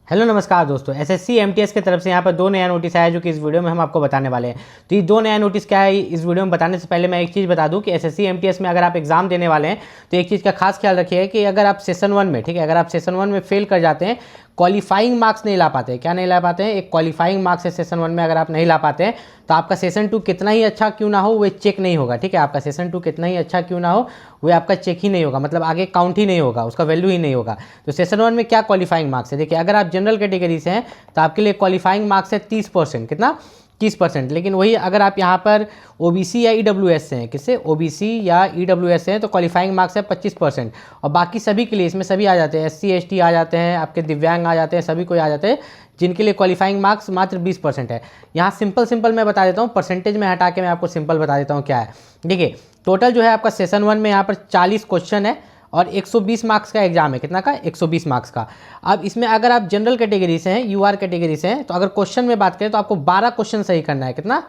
Hello नमस्कार दोस्तों, SSC MTS की तरफ से यहाँ पर दो नया नोटिस आया जो कि इस वीडियो में हम आपको बताने वाले हैं। तो ये दो नया नोटिस क्या है, इस वीडियो में बताने से पहले मैं एक चीज़ बता दूं कि एसएससी एमटीएस में अगर आप एग्जाम देने वाले हैं तो एक चीज़ का खास ख्याल रखिएगा कि अगर आप सेशन 1 में, ठीक है, अगर आप सेशन 1 में फेल कर जाते हैं, क्वालिफाइंग मार्क्स नहीं ला पाते, क्या नहीं ला पाते हैं, एक क्वालिफाइंग मार्क्स है सेशन 1 में अगर आप नहीं ला पाते हैं तो आपका सेशन 2 कितना ही अच्छा क्यों ना हो वो चेक नहीं होगा। ठीक है, आपका सेशन 2 कितना ही अच्छा क्यों ना हो वो आपका चेक ही नहीं होगा, मतलब आगे काउंट ही नहीं होगा, उसका वैल्यू ही नहीं होगा। तो सेशन 1 में क्या क्वालिफाइंग मार्क्स है, देखिए अगर आप जनरल कैटेगरी से हैं तो आपके लिए क्वालिफाइंग मार्क्स है 30%, कितना 30%। लेकिन वही अगर आप यहाँ पर ओबीसी या ईडब्ल्यूएस से हैं, किससे, ओबीसी या ईडब्ल्यूएस से हैं तो क्वालिफाइंग मार्क्स है 25%। और बाकी सभी के लिए इसमें सभी आ जाते हैं, एससी एसटी आ जाते हैं, आपके दिव्यांग आ जाते हैं, सभी कोई आ जाते हैं जिनके लिए क्वालिफाइंग मार्क्स मात्र 20% है। यहाँ सिंपल मैं बता देता हूँ, परसेंटेज में हटा के मैं आपको सिंपल बता देता हूँ क्या है। देखिए टोटल जो है आपका सेशन 1 में यहाँ पर 40 क्वेश्चन है और 120 मार्क्स का एग्जाम है, कितना का, 120 मार्क्स का। अब इसमें अगर आप जनरल कैटेगरी से हैं, यूआर कैटेगरी से हैं, तो अगर क्वेश्चन में बात करें तो आपको 12 क्वेश्चन सही करना है, कितना,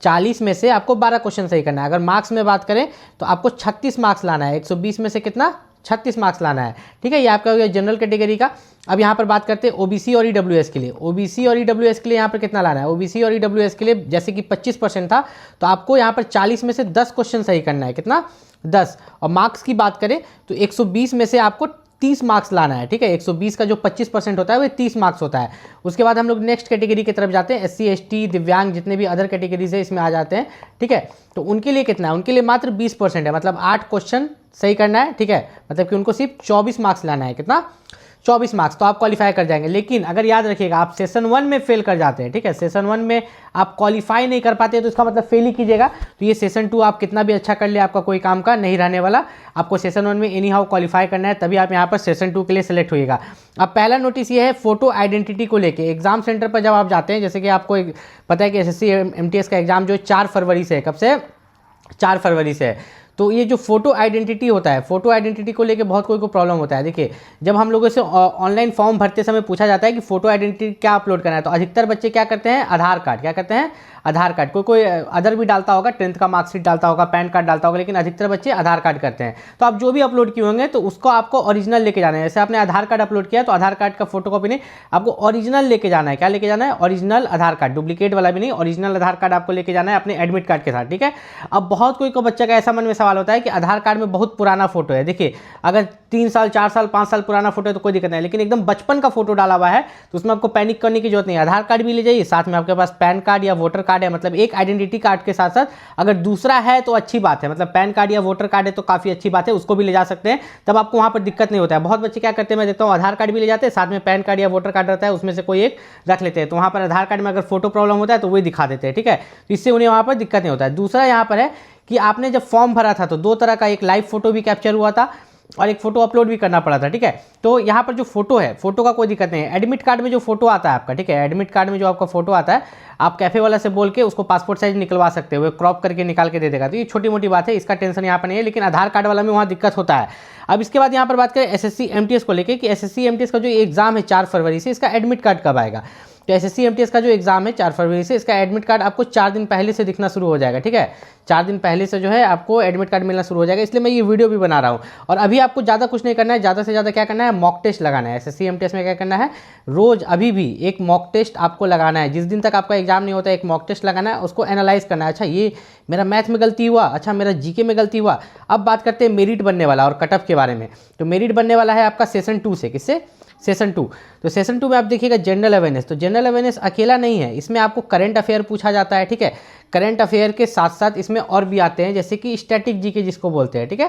40 में से आपको 12 क्वेश्चन सही करना है। अगर मार्क्स में बात करें तो आपको 36 मार्क्स लाना है, 120 में से कितना, 36 मार्क्स लाना है। ठीक है, ये आपका हो गया जनरल कैटेगरी का। अब यहाँ पर बात करते हैं ओबीसी और ईडब्ल्यूएस के लिए। ओबीसी और ईडब्ल्यूएस के लिए यहाँ पर कितना लाना है, ओबीसी और ईडब्ल्यूएस के लिए जैसे कि 25% था तो आपको यहाँ पर 40 में से 10 क्वेश्चन सही करना है, कितना, 10। और मार्क्स की बात करें तो 120 में से आपको 30 मार्क्स लाना है। ठीक है, 120 का जो 25% होता है वो 30 मार्क्स होता है। उसके बाद हम लोग नेक्स्ट कैटेगरी की तरफ जाते हैं, एससी एसटी दिव्यांग जितने भी अदर कैटेगरीज है इसमें आ जाते हैं। ठीक है, तो उनके लिए कितना है, उनके लिए मात्र 20% है, मतलब 8 क्वेश्चन सही करना है। ठीक है, मतलब कि उनको सिर्फ 24 मार्क्स लाना है, कितना, 24 मार्क्स, तो आप क्वालिफाई कर जाएंगे। लेकिन अगर याद रखिएगा आप सेशन 1 में फेल कर जाते हैं, ठीक है, सेशन 1 में आप क्वालिफाई नहीं कर पाते तो इसका मतलब फेल ही कीजिएगा। तो ये सेशन 2 आप कितना भी अच्छा कर ले आपका कोई काम का नहीं रहने वाला। आपको सेशन 1 में एनी हाउ क्वालिफाई करना है, तभी आप यहाँ पर सेशन 2 के लिए सेलेक्ट होइएगा। अब पहला नोटिस ये है फोटो आइडेंटिटी को लेके। एग्जाम सेंटर पर जब आप जाते हैं, जैसे कि आपको पता है कि एसएससी एमटीएस का एग्जाम जो 4 फरवरी से है, कब से, 4 फरवरी से है। तो ये जो फोटो आइडेंटिटी होता है, फोटो आइडेंटिटी को लेके बहुत कोई को प्रॉब्लम होता है। देखिए जब हम लोगों से ऑनलाइन फॉर्म भरते समय पूछा जाता है कि फोटो आइडेंटिटी क्या अपलोड करना है, तो अधिकतर बच्चे क्या करते हैं, आधार कार्ड, क्या करते हैं, आधार कार्ड। कोई अदर भी डालता होगा, 10th का मार्कशीट डालता होगा, पैन कार्ड डालता होगा, लेकिन अधिकतर बच्चे आधार कार्ड करते हैं। तो आप जो भी अपलोड किए होंगे तो उसको आपको ओरिजिनल लेके जाना है। जैसे आपने आधार कार्ड अपलोड किया तो आधार कार्ड का फोटोकॉपी नहीं, आपको ओरिजिनल लेके जाना है। क्या लेके जाना है, ओरिजिनल आधार कार्ड, डुप्लीकेट वाला भी नहीं, ओरिजिनल आधार कार्ड आपको लेके जाना है अपने एडमिट कार्ड के साथ। ठीक है, अब बहुत कोई को बच्चा का ऐसा मन में सवाल होता है कि आधार कार्ड में बहुत पुराना फोटो है। देखिए अगर 3 साल 4 साल 5 साल पुराना फोटो है तो कोई दिक्कत नहीं, लेकिन एकदम बचपन का फोटो डाला हुआ है तो उसमें आपको पैनिक करने की जरूरत नहीं है। आधार कार्ड भी ले जाइए, साथ में आपके पास पैन कार्ड या वोटर कार्ड है, मतलब एक आइडेंटिटी कार्ड के साथ साथ अगर दूसरा है तो अच्छी बात है, मतलब पैन कार्ड या वोटर कार्ड है तो काफी अच्छी बात है, उसको भी ले जा सकते हैं, तब आपको वहां पर दिक्कत नहीं होता है। बहुत बच्चे क्या करते हैं, मैं देखता हूँ आधार कार्ड भी ले जाते हैं, साथ में पैन कार्ड या वोटर कार्ड रहता है, उसमें से कोई एक रख लेते हैं, तो वहां पर आधार कार्ड में अगर फोटो प्रॉब्लम होता है तो वही दिखा देते हैं। ठीक है, तो इससे उन्हें वहां पर दिक्कत नहीं होता है। दूसरा यहाँ पर है कि आपने जब फॉर्म भरा था तो 2 तरह का, एक लाइव फोटो भी कैप्चर हुआ था और एक फोटो अपलोड भी करना पड़ा था। ठीक है, तो यहाँ पर जो फोटो है, फोटो का कोई दिक्कत नहीं है। एडमिट कार्ड में जो फोटो आता है आपका, ठीक है, एडमिट कार्ड में जो आपका फोटो आता है, आप कैफे वाला से बोल के उसको पासपोर्ट साइज निकलवा सकते हो, क्रॉप करके निकाल के दे देगा। तो ये छोटी मोटी बात है, इसका टेंशन यहाँ पर नहीं है, लेकिन आधार कार्ड वाला में वहाँ दिक्कत होता है। अब इसके बाद यहाँ पर बात करें एसएससी एमटीएस को लेकर कि एसएससी एमटीएस का जो एग्जाम है 4 फरवरी से, इसका एडमिट कार्ड कब आएगा। तो एसएससी एमटीएस का जो एग्जाम है 4 फरवरी से, इसका एडमिट कार्ड आपको 4 दिन पहले से दिखना शुरू हो जाएगा। ठीक है, 4 दिन पहले से जो है आपको एडमिट कार्ड मिलना शुरू हो जाएगा, इसलिए मैं ये वीडियो भी बना रहा हूँ। और अभी आपको ज़्यादा कुछ नहीं करना है, ज़्यादा से ज़्यादा क्या करना है, मॉक टेस्ट लगाना है। एसएससी एमटीएस में क्या करना है, रोज अभी भी एक मॉक टेस्ट आपको लगाना है। जिस दिन तक आपका एग्जाम नहीं होता एक मॉक टेस्ट लगाना है, उसको एनालाइज करना है। अच्छा ये मेरा मैथ में गलती हुआ, अच्छा मेरा जीके में गलती हुआ। अब बात करते हैं मेरिट बनने वाला और कटअप के बारे में। तो मेरिट बनने वाला है आपका सेशन 2 से, किससे, सेशन 2। तो सेशन 2 में आप देखिएगा जनरल अवेयरनेस, तो जनरल अवेयरनेस अकेला नहीं है, इसमें आपको करंट अफेयर पूछा जाता है। ठीक है, करंट अफेयर के साथ साथ इसमें और भी आते हैं, जैसे कि स्टैटिक जीके जिसको बोलते हैं। ठीक है,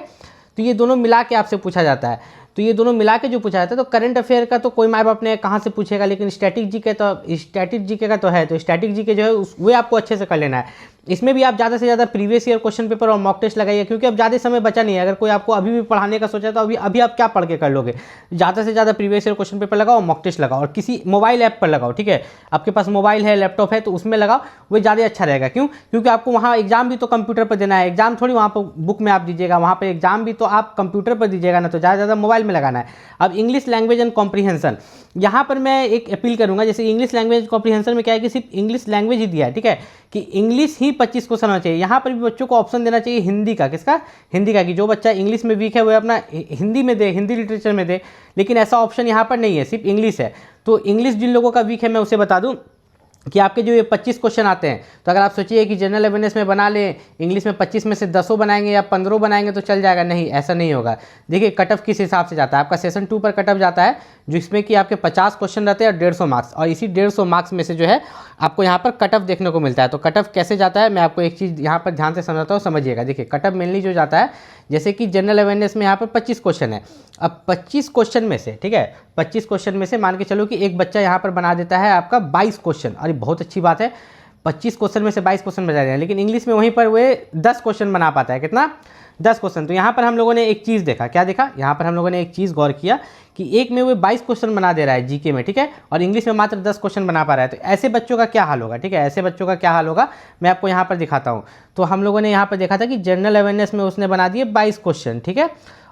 तो ये दोनों मिला के आपसे पूछा जाता है। तो ये दोनों मिला के जो पूछा जाता है, तो करंट अफेयर का तो कोई माँ बाप ने कहाँ से पूछेगा, लेकिन स्टैटिक जीके का तो है। तो स्टैटिक जीके जो है वो आपको अच्छे से कर लेना है। इसमें भी आप ज़्यादा से ज़्यादा प्रीवियस ईयर क्वेश्चन पेपर और मॉक टेस्ट लगाइए, क्योंकि अब ज़्यादा समय बचा नहीं है। अगर कोई आपको अभी भी पढ़ाने का सोचा तो अभी आप क्या पढ़ के कर लोगे। ज़्यादा से ज़्यादा प्रीवियस ईयर क्वेश्चन पेपर लगाओ, मॉक टेस्ट लगाओ, और किसी मोबाइल ऐप पर लगाओ। ठीक है, आपके पास मोबाइल है, लैपटॉप है, तो उसमें लगाओ, वो ज़्यादा अच्छा रहेगा। क्यों, क्योंकि आपको वहाँ एग्जाम भी तो कंप्यूटर पर देना है, एग्जाम थोड़ी वहाँ पर बुक में आप दीजिएगा, वहाँ पर एग्जाम भी तो आप कंप्यूटर पर दीजिएगा ना, तो ज़्यादा से ज़्यादा मोबाइल में लगाना है। अब इंग्लिश लैंग्वेज एंड कॉम्प्रीहेंशन, यहाँ पर मैं एक अपील करूंगा, जैसे इंग्लिश लैंग्वेज कॉम्प्रीहेंशन में क्या है कि सिर्फ इंग्लिश लैंग्वेज ही दिया है। ठीक है, कि इंग्लिश ही 25 क्वेश्चन होना चाहिए। यहाँ पर भी बच्चों को ऑप्शन देना चाहिए हिंदी का, किसका, हिंदी का, कि जो बच्चा इंग्लिश में वीक है वो अपना हिंदी में दे, हिंदी लिटरेचर में दे, लेकिन ऐसा ऑप्शन यहाँ पर नहीं है, सिर्फ इंग्लिश है। तो इंग्लिश जिन लोगों का वीक है मैं उसे बता दूँ कि आपके जो ये 25 क्वेश्चन आते हैं, तो अगर आप सोचिए कि जनरल अवेयरनेस में बना लें, इंग्लिश में 25 में से 10 बनाएंगे या 15 बनाएंगे तो चल जाएगा, नहीं, ऐसा नहीं होगा। देखिए कट ऑफ किस हिसाब से जाता है, आपका सेशन 2 पर कट ऑफ जाता है, जिसमें कि आपके 50 क्वेश्चन रहते हैं और 150 मार्क्स, और इसी 150 मार्क्स में से जो है आपको यहाँ पर कट ऑफ देखने को मिलता है। तो कट ऑफ कैसे जाता है, मैं आपको एक चीज़ यहाँ पर ध्यान से समझाता हूँ, समझिएगा। देखिए कट ऑफ मेनली जो जाता है, जैसे कि जनरल अवेयरनेस में यहाँ पर 25 क्वेश्चन है, अब 25 क्वेश्चन में से, ठीक है, 25 क्वेश्चन में से मान के चलो कि एक बच्चा यहाँ पर बना देता है आपका 22 क्वेश्चन, अरे बहुत अच्छी बात है, 25 क्वेश्चन में से 22 क्वेश्चन बना दिया, लेकिन इंग्लिश में वहीं पर वे 10 क्वेश्चन बना पाता है, कितना, 10 क्वेश्चन। तो यहाँ पर हम लोगों ने एक चीज़ देखा, क्या देखा, यहाँ पर हम लोगों ने एक चीज़ गौर किया कि एक में वो 22 क्वेश्चन बना दे रहा है जीके में, ठीक है, और इंग्लिश में मात्र 10 क्वेश्चन बना पा रहा है। तो ऐसे बच्चों का क्या हाल होगा, ठीक है, ऐसे बच्चों का क्या हाल होगा, मैं आपको यहाँ पर दिखाता हूँ। तो हम लोगों ने यहाँ पर देखा था कि जनरल अवेयरनेस में उसने बना दिए 22 क्वेश्चन, ठीक है,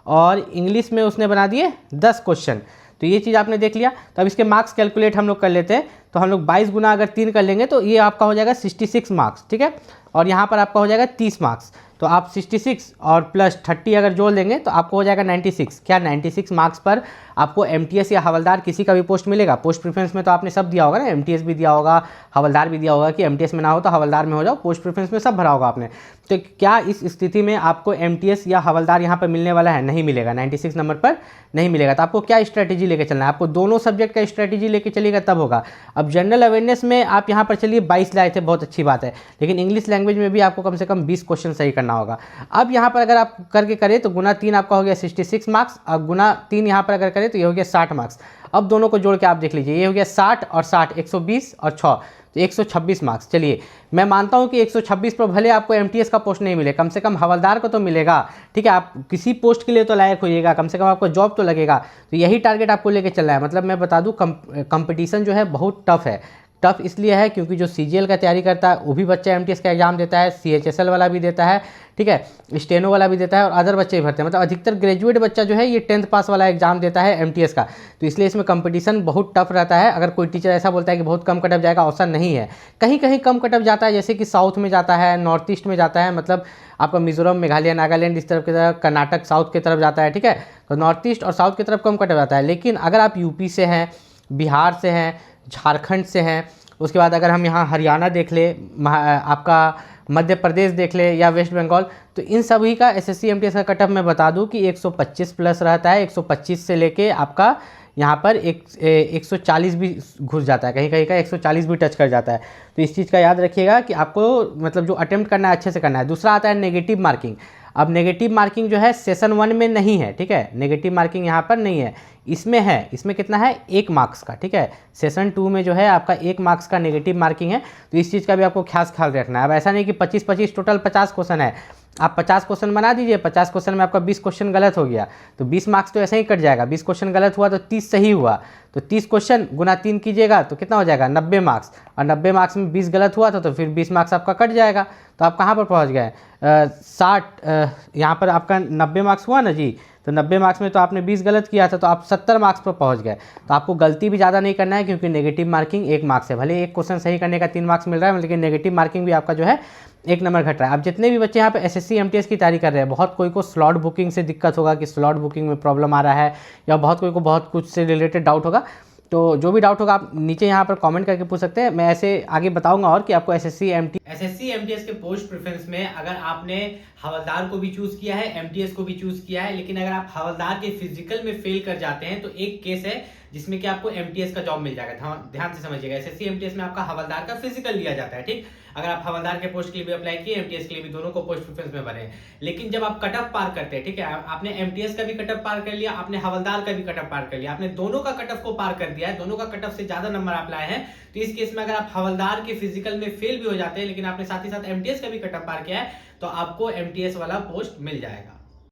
और इंग्लिश में उसने बना दिए 10 क्वेश्चन। तो ये चीज़ आपने देख लिया। तो अब इसके मार्क्स कैलकुलेट हम लोग कर लेते हैं। तो हम लोग 22 गुना अगर 3 कर लेंगे तो ये आपका हो जाएगा 66 मार्क्स, ठीक है, और यहाँ पर आपका हो जाएगा 30 मार्क्स। तो आप 66 और प्लस 30 अगर जोड़ लेंगे तो आपको हो जाएगा 96। क्या 96 मार्क्स पर आपको एमटीएस या हवलदार किसी का भी पोस्ट मिलेगा? पोस्ट प्रेफरेंस में तो आपने सब दिया होगा ना, एमटीएस भी दिया होगा, हवलदार भी दिया होगा कि एमटीएस में ना हो तो हवलदार में हो जाओ, पोस्ट प्रेफरेंस में सब भरा होगा आपने। तो क्या इस स्थिति में आपको एमटीएस या हवलदार यहाँ पर मिलने वाला है? नहीं मिलेगा, 96 नंबर पर नहीं मिलेगा। तो आपको क्या स्ट्रैटेजी लेके चलना है? आपको दोनों सब्जेक्ट का स्ट्रैटेजी लेके चलिएगा तब होगा। अब जनरल अवेयरनेस में आप यहाँ पर चलिए 22 लाए थे, बहुत अच्छी बात है, लेकिन इंग्लिश लैंग्वेज में भी आपको कम से कम 20 क्वेश्चन सही करना होगा। अब यहाँ पर अगर आप करके करें तो गुना 3 आपका हो गया 66 मार्क्स, और गुना 3 यहाँ पर अगर करें तो ये हो गया 60 मार्क्स। अब दोनों को जोड़ के आप देख लीजिए, ये हो गया 60 और 60, 120 और 6, तो 126 मार्क्स। चलिए मैं मानता हूं कि 126 पर भले आपको एमटीएस का पोस्ट नहीं मिले, कम से कम हवलदार को तो मिलेगा, ठीक है, आप किसी पोस्ट के लिए तो लायक होइएगा, कम से कम आपको जॉब तो लगेगा। तो यही टारगेट आपको लेके चलना है। मतलब मैं बता दूं कंपटीशन जो है बहुत टफ है। टफ इसलिए है क्योंकि जो सीजीएल का तैयारी करता है वो भी बच्चा एमटीएस का एग्जाम देता है, सीएचएसएल वाला भी देता है, ठीक है, स्टेनो वाला भी देता है, और अदर बच्चे भी भरते हैं। मतलब अधिकतर ग्रेजुएट बच्चा जो है ये 10th पास वाला एग्जाम देता है एमटीएस का। तो इसलिए इसमें कंपटीशन बहुत टफ रहता है। अगर कोई टीचर ऐसा बोलता है कि बहुत कम कटअप जाएगा, ऐसा नहीं है, कहीं कहीं कम कटअप जाता है, जैसे कि साउथ में जाता है, नॉर्थ ईस्ट में जाता है, मतलब आपका मिजोरम, मेघालय, नागालैंड इस तरफ की तरफ, कर्नाटक साउथ की तरफ जाता है, ठीक है, तो नॉर्थ ईस्ट और साउथ की तरफ कम कटअप जाता है। लेकिन अगर आप यूपी से हैं, बिहार से हैं, झारखंड से हैं, उसके बाद अगर हम यहाँ हरियाणा देख ले, आपका मध्य प्रदेश देख ले, या वेस्ट बंगाल, तो इन सभी का एसएससी एमटीएस का कटअप मैं बता दूं कि 125 प्लस रहता है। 125 से लेके आपका यहाँ पर 140 भी घुस जाता है, कहीं कहीं का 140 भी टच कर जाता है। तो इस चीज़ का याद रखिएगा कि आपको मतलब जो अटेम्प्ट करना है अच्छे से करना है। दूसरा आता है नेगेटिव मार्किंग। अब नेगेटिव मार्किंग जो है सेशन 1 में नहीं है, ठीक है, नेगेटिव मार्किंग यहाँ पर नहीं है, इसमें है। इसमें कितना है? 1 मार्क्स का, ठीक है, सेशन 2 में जो है आपका 1 मार्क्स का नेगेटिव मार्किंग है। तो इस चीज़ का भी आपको खास ख्याल रखना है। अब ऐसा नहीं कि 25-25 टोटल 50 क्वेश्चन है, आप 50 क्वेश्चन बना दीजिए, 50 क्वेश्चन में आपका 20 क्वेश्चन गलत हो गया तो 20 मार्क्स तो ऐसे ही कट जाएगा। 20 क्वेश्चन गलत हुआ तो 30 सही हुआ, तो 30 क्वेश्चन गुना 3 कीजिएगा तो कितना हो जाएगा? 90 मार्क्स, और 90 मार्क्स में 20 गलत हुआ था तो फिर 20 मार्क्स आपका कट जाएगा। तो आप कहाँ पर पहुँच गए? 60, यहाँ पर आपका 90 मार्क्स हुआ ना जी, तो 90 मार्क्स में तो आपने 20 गलत किया था तो आप 70 मार्क्स पर पहुंच गए। तो आपको गलती भी ज़्यादा नहीं करना है क्योंकि नेगेटिव मार्किंग 1 मार्क्स है। भले एक क्वेश्चन सही करने का 3 मार्क्स मिल रहा है, लेकिन नेगेटिव मार्किंग भी आपका जो है 1 नंबर घट रहा है। अब जितने भी बच्चे यहाँ पे एसएससी एमटीएस की तैयारी कर रहे हैं, बहुत कोई को स्लॉट बुकिंग से दिक्कत होगा कि स्लॉट बुकिंग में प्रॉब्लम आ रहा है, या बहुत कोई को बहुत कुछ से रिलेटेड डाउट होगा, तो जो भी डाउट होगा आप नीचे यहाँ पर कमेंट करके पूछ सकते हैं। मैं ऐसे आगे बताऊंगा और कि आपको एसएससी एमटीएस के पोस्ट प्रेफरेंस में अगर आपने हवलदार को भी चूज किया है, एमटीएस को भी चूज किया है, लेकिन अगर आप हवलदार के फिजिकल में फेल कर जाते हैं तो एक केस है जिसमें कि आपको एमटीएस का जॉब मिल जाएगा। ध्यान से समझिएगा, एसएससी एमटीएस में आपका हवलदार का फिजिकल लिया जाता है, ठीक। अगर आप हवलदार के पोस्ट के लिए भी अप्लाई किए, एमटीएस के लिए भी, दोनों को पोस्ट प्रेफरेंस में बने। लेकिन जब आप कटअप पार करते हैं, ठीक है, आपने एमटीएस का भी कटअप पार कर लिया, आपने हवलदार का भी कटअप पार कर लिया, आपने दोनों का कटअप को पार कर दिया है, दोनों का कटअप से ज्यादा नंबर आप लाए हैं, तो इस केस में अगर आप हवलदार के फिजिकल में फेल भी हो जाते हैं लेकिन आपने साथ ही साथ एमटीएस का भी कटअप पार किया है तो आपको एमटीएस वाला पोस्ट मिल जाएगा।